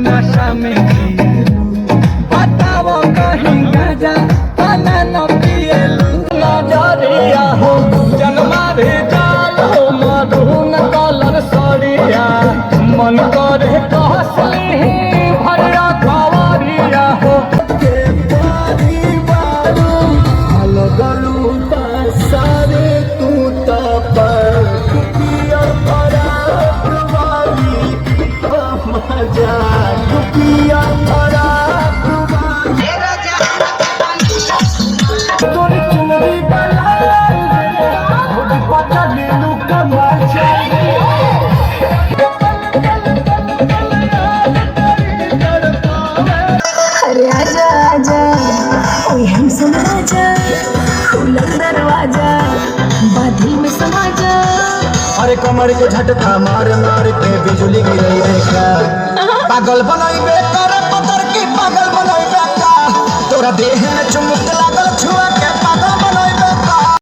नशा में बताओ कहीं गाजा खाना न पिएलू नजरिया हो जन्मा रे जाल हो मधुन कलर सरिया मन करे कहसली भरिया खवरिया हो के परिवार हलो गलू सारे तू पर दुपिया फराक वाली मजा दुपिया फराक वाली तोरी चुनरी बलाई खुद पता लेलू कमाल अरे आजा आजा ओए हम राजा खुलम दरवाजा बादल में समा जा। अरे कमर के झटका मार मार के बिजली गिरई देखा पागल बनई बेकार पत्थर की पागल बनई बेकार तोरा देह में चुमुकला